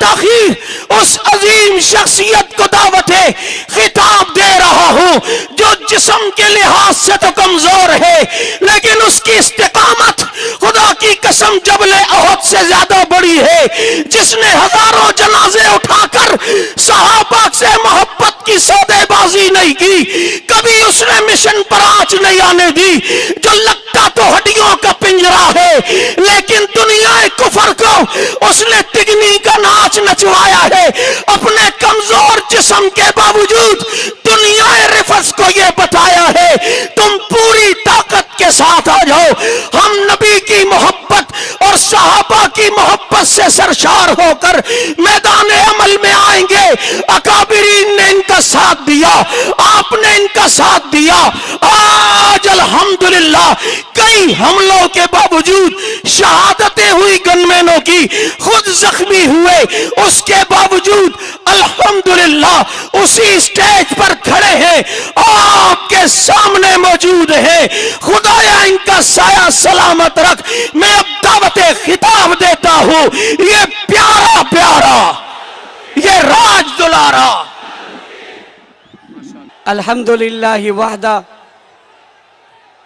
ताखीर उस अजीम शख्सियत को दावत है खिताब दे रहा हूं जो जिस्म के लिहाज से तो कमजोर है, लेकिन उसकी इस्तिकामत खुदा की कसम जबले अहद से ज्यादा बड़ी है, जिसने हजारों जनाजे उठाकर सहाबा से मोहब्बत की सौदेबाजी नहीं की, कभी उसने मिशन पर आंच नहीं आने दी, जो लगता तो हड्डियों का पिंजरा है लेकिन दुनिया कुफर को उसने तिगनी का नाच नचवाया है। अपने कमजोर जिस्म के बावजूद दुनिया रिफस को यह बताया है तुम पूरी ताकत के साथ आ जाओ, हम नबी की मोहब्बत और सहाबा की मोहब्बत से सरशार होकर मैदान अमल में आएंगे। अकाबिरीन ने इनका साथ दिया, आपने इनका साथ दिया। आज अल्हम्दुलिल्लाह कई हमलों के बावजूद शहादतें हुई गनमैनों की, खुद जख्मी हुए, उसके बावजूद अल्हम्दुलिल्लाह उसी स्टेज पर खड़े हैं, आपके सामने मौजूद है। खुदाया इनका साया सलामत रख। मैं अब दावते खिताब देता हूं, ये प्यारा प्यारा, ये राज दुलारा। अल्हम्दुलिल्लाहि वहदा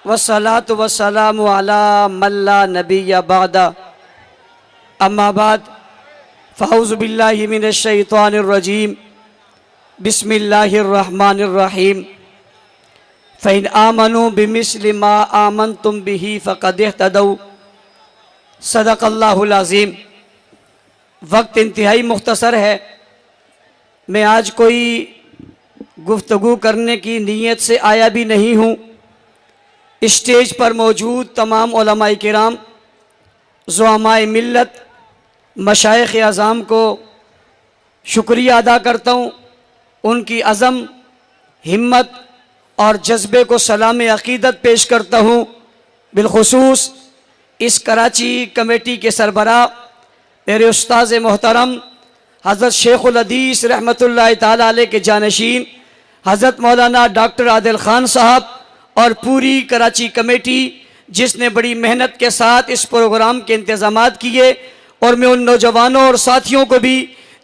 वस्सलातु वस्सलामु अला मल्ला नबिय्य बअदा, अम्मा बाद फ़अऊज़ु बिल्लाहि मिनश शैतानिर रजीम, बिस्मिल्लाहिर रहमानिर रहीम। फ़इन आमनू बिमिस्लि मा आमनतुम बिही फ़क़द इह्तदौ, सदक़ल्लाहुल अज़ीम। वक्त इंतहाई मुख्तसर है, मैं आज कोई गुफ्तगू करने की नीयत से आया भी नहीं हूँ। स्टेज पर मौजूद तमाम उलमाए किराम, ज़ुआमाए मिल्लत, मशाइख़ आज़ाम को शुक्रिया अदा करता हूँ। उनकी अज़म, हिम्मत और जज्बे को सलाम अक़ीदत पेश करता हूँ। बिलख़ुसूस इस कराची कमेटी के सरबराह मेरे उस्ताज़ मोहतरम हज़रत शेखुल हदीस रहमतुल्लाह ताला अलैह के जानशीन हज़रत मौलाना डॉक्टर आदिल ख़ान साहब और पूरी कराची कमेटी, जिसने बड़ी मेहनत के साथ इस प्रोग्राम के इंतज़ामात किए, और मैं उन नौजवानों और साथियों को भी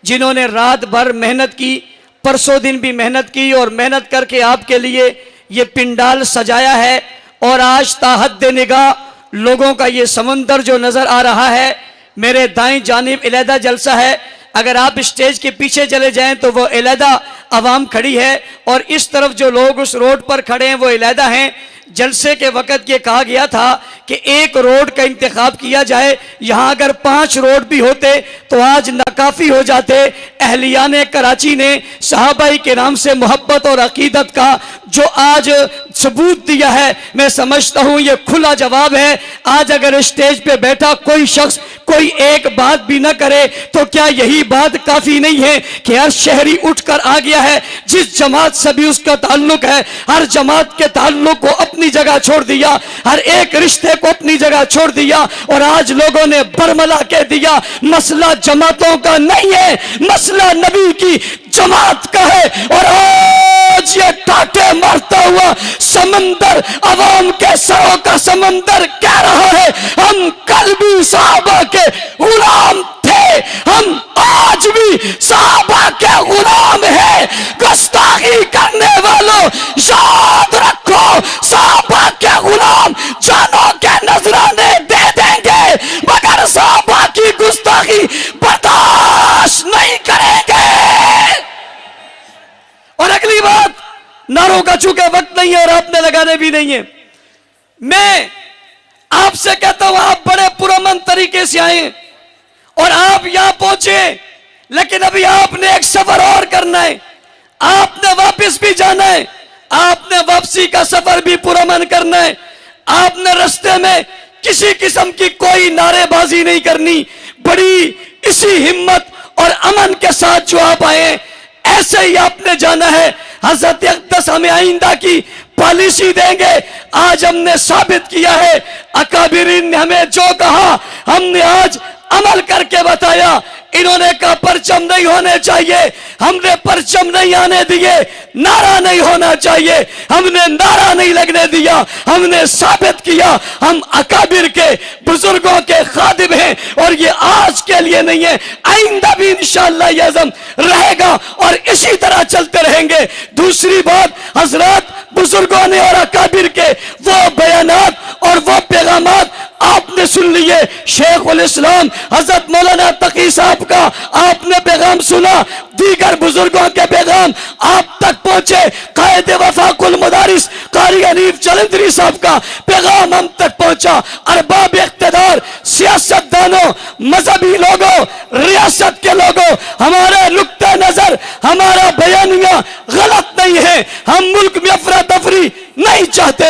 जिन्होंने रात भर मेहनत की, परसों दिन भी मेहनत की और मेहनत करके आपके लिए ये पिंडाल सजाया है। और आज ताहद निगाह लोगों का ये समंदर जो नज़र आ रहा है, मेरे दाएं जानिब अलहदा जलसा है, अगर आप स्टेज के पीछे चले जाएं तो वो अलहदा आवाम खड़ी है, और इस तरफ जो लोग उस रोड पर खड़े हैं वो अलहदा हैं। जलसे के वक़्त ये कहा गया था कि एक रोड का इंतखाब किया जाए, यहाँ अगर 5 रोड भी होते तो आज नाकाफ़ी हो जाते। अहलियाने कराची ने सहाबाई के नाम से मोहब्बत और अकीदत का जो आज सबूत दिया है, मैं समझता हूँ ये खुला जवाब है। आज अगर स्टेज पे बैठा कोई शख्स कोई एक बात भी न करे तो क्या यही बात काफ़ी नहीं है कि हर शहरी उठकर आ गया है, जिस जमात से भी उसका ताल्लुक है, हर जमात के ताल्लुक को अपनी जगह छोड़ दिया, हर एक रिश्ते को अपनी जगह छोड़ दिया, और आज लोगों ने बरमला कह दिया मसला जमातों का नहीं है, मसला नबी की जमात का है। और आज ये टाटे मारता हुआ समंदर अवाम के सरों का समंदर कह रहा है हम कल भी सहाबा के गुलाम थे, हम आज भी सहाबा के गुलाम हैं। गुस्ताखी करने वालों याद रखो, सहाबा के गुलाम जानों के नजराने दे देंगे मगर सहाबा की गुस्ताखी बर्दाश्त नहीं करेंगे। और अगली बात, नारों का चूंकि वक्त नहीं है और आपने लगाने भी नहीं है, मैं आपसे कहता हूं आप बड़े पुरअमन तरीके से आए और आप यहां पहुंचे, लेकिन अभी आपने एक सफर और करना है, आपने वापस भी जाना है, आपने वापसी का सफर भी पुरअमन करना है। आपने रास्ते में किसी किस्म की कोई नारेबाजी नहीं करनी, बड़ी इसी हिम्मत और अमन के साथ जो आप आए ऐसे ही आपने जाना है। हजरत अक़दस हमें आइंदा की पॉलिसी देंगे। आज हमने साबित किया है, अकाबिरीन ने हमें जो कहा हमने आज अमल करके बताया। इन्होंने कहा परचम नहीं होने चाहिए, हमने परचम नहीं आने दिए। नारा नहीं होना चाहिए, हमने नारा नहीं लगने दिया। हमने साबित किया हम अकाबिर के बुजुर्गों के खादिम हैं और ये आज के लिए नहीं है, आइंदा भी इंशाअल्लाह ये अज़म रहेगा और इसी तरह चलते रहेंगे। दूसरी बात, हजरत बुजुर्गों ने और अकाबिर के वो बयानात और वो पैगामात आपने सुन लिए। शेख उल इस्लाम हजरत मौलाना तकी साहब का आपने पैगाम सुना, दीगर बुजुर्गों के पैगाम आप तक पहुंचे। कायदे वफाकुल मदारिस कारी हनीफ जलंधरी साहब का पैगाम हम तक पहुंचा। अरबाब इख्तिदार, सियासतदानों, मजहबी लोगों, रियासत के लोगों, हमारा नुक्ता नजर, हमारा बयानिया गलत नहीं है। हम मुल्क में अफरा तफरी नहीं चाहते,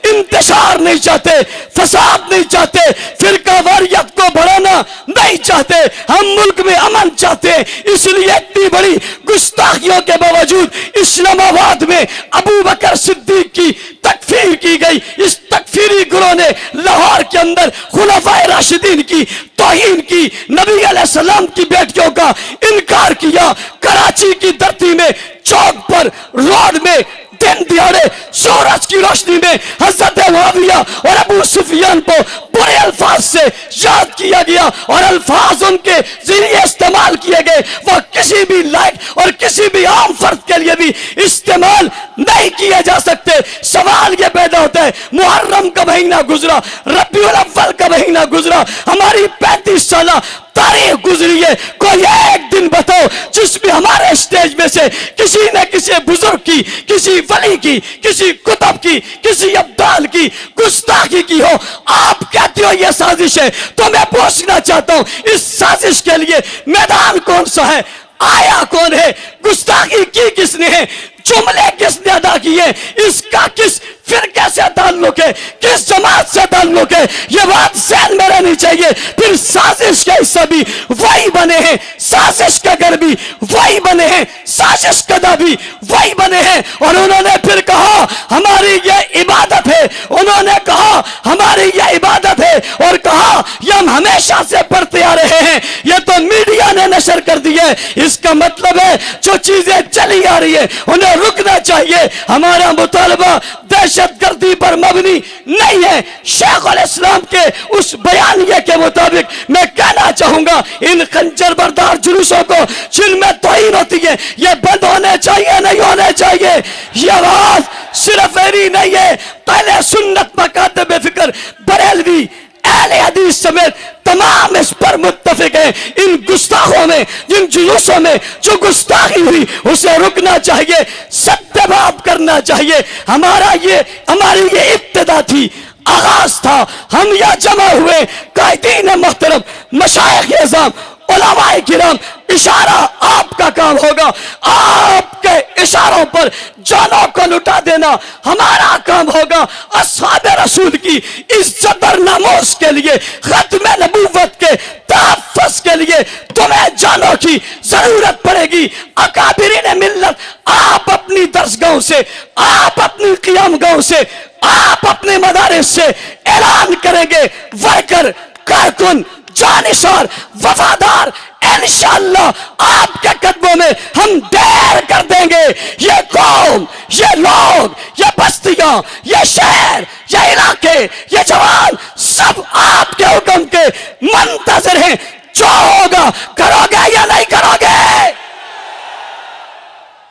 इंतशार नहीं चाहते, फसाद नहीं चाहते, फिरका वारियत को बढ़ाना नहीं चाहते, हम मुल्क में अमन चाहते हैं। इसलिए इतनी बड़ी गुस्ताखियों के बावजूद इस्लामाबाद में अबू बकर सिद्दीक की तकफीर की गई। इस तकफीरी गुरों ने लाहौर के अंदर खुलाफाए राशिदीन की तौहीन की, नबी अलैहिस्सलाम की बेटियों का इनकार किया। कराची की धरती में चौक पर, रोड में, दिन दिहाड़े सूरज की रोशनी में हजरत मुआविया और अबू सुफियान को बुरे अल्फाज से याद किया गया और अल्फाज उनके जरिए इस्तेमाल किए गए, वो किसी भी लायक और किसी भी आम फर्द के लिए भी इस्तेमाल नहीं किए जा सकते। सवाल ये पैदा होता है, मुहर्रम का महीना गुजरा, रबीउल अव्वल का महीना गुजरा, हमारी 35 साल तारीख गुजरी है, कोई एक दिन बताओ जिसमें हमारे स्टेज में से किसी न किसी बुजुर्ग की, किसी वली की, किसी कुतुब की, किसी अब्दाल की गुस्ताखी की हो। आप कहते हो ये साजिश है, तो मैं पूछना चाहता हूं इस साजिश के लिए मैदान कौन सा है, आया कौन है, गुस्ताखी की किसने है, जुमले किसने अदा किए, इसका किस फिरके से ताल्लुक है, किस जमात से ताल्लुक है, ये बात ज़हन में रहनी चाहिए। फिर साजिश का हिस्सा भी वही बने हैं, साजिश का घर भी वही बने हैं, साजिश कदा भी वही बने हैं। और उन्होंने फिर कहा हमारी ये इबादत है, उन्होंने कहा हमारी ये इबादत है और कहा ये हम हमेशा से पढ़ते आ रहे हैं, ये तो मीडिया ने नशर कर दिया है। इसका मतलब है जो चीजें चली आ रही है उन्हें रुकना चाहिए। हमारा मुतालबा दहशतगर्दी पर मबनी नहीं है। शेख उल इस्लाम के उस बयानिए के मुताबिक मैं कहना चाहूंगा इन खंजर बरदार जुलूसों को जिनमें तौहीन होती है ये बंद होने चाहिए, नहीं होने चाहिए। ये आवाज सिर्फ मेरी नहीं है, पहले सुन्नत मकातब बेफिक्र बरेलवी अहले हदीस समेत तमाम इस पर मुत्तफिक है। इन गुस्ताखों में, जिन जुलूसों में जो गुस्ताखी हुई उसे रुकना चाहिए, सत्य बात करना चाहिए। हमारी ये इब्तिदा थी, आगाज था, हम यहाँ जमा हुए कायदीन मोहतरम, मशाइख एज़ाम, उलमाए किराम, इशारा आपका काम होगा। आपके इशारों पर जानों को लुटा देना हमारा काम होगा। अस्हाब रसूल की इज्जत और नामूस के लिए, खत्म नबूवत के तहफ़्फ़ुज़ के लिए तुम्हें जानों की जरूरत पड़ेगी। अकाबिरीन मिल्लत, आप अपनी दरसगाहों से, आप अपनी क़ियामगाहों से, आप अपने मदारिस से ऐलान करेंगे, वर्कर, कारकुन, जानिसार, वफादार, इंशाअल्लाह आपके कदमों में हम देर कर देंगे। ये कौम, ये लोग, ये बस्तियां, ये शहर, ये इलाके, ये जवान सब आपके हुक्म के मुंतज़िर हैं। जो होगा करोगे या नहीं करोगे?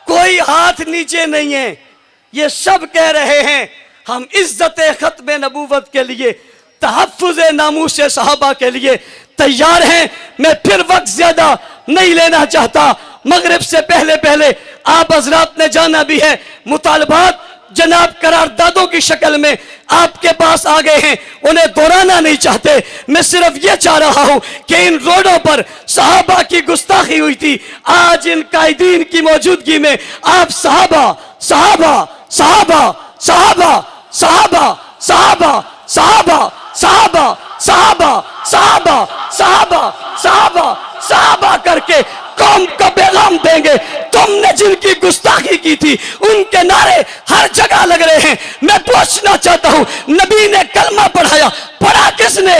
कोई हाथ नीचे नहीं है, ये सब कह रहे हैं हम इज्जत खत्म नबूवत के लिए, तहफ़्फ़ुज़ नामूस सहाबा के लिए तैयार हैं। मैं फिर वक्त ज्यादा नहीं लेना चाहता। मगरिब से पहले पहले आप हजरात ने जाना भी है, मुतालबात जनाब करारदादों की शक्ल में आपके पास आ गए हैं, उन्हें दोहराना नहीं चाहते। मैं सिर्फ ये चाह रहा हूं कि इन रोडों पर सहाबा की गुस्ताखी हुई थी, आज इन कायदीन की मौजूदगी में आप सहाबा सहाबा सहाबा सहाबा सहाबा सहाबा सहाबा सहाबा सहाबा सहाबा सहाबा सहाबा सहाबा करके कौम को पैगाम देंगे। तुमने जिनकी गुस्ताखी की थी उनके नारे हर जगह लग रहे हैं। मैं पूछना चाहता हूं, नबी ने कलमा पढ़ाया, पढ़ा किसने?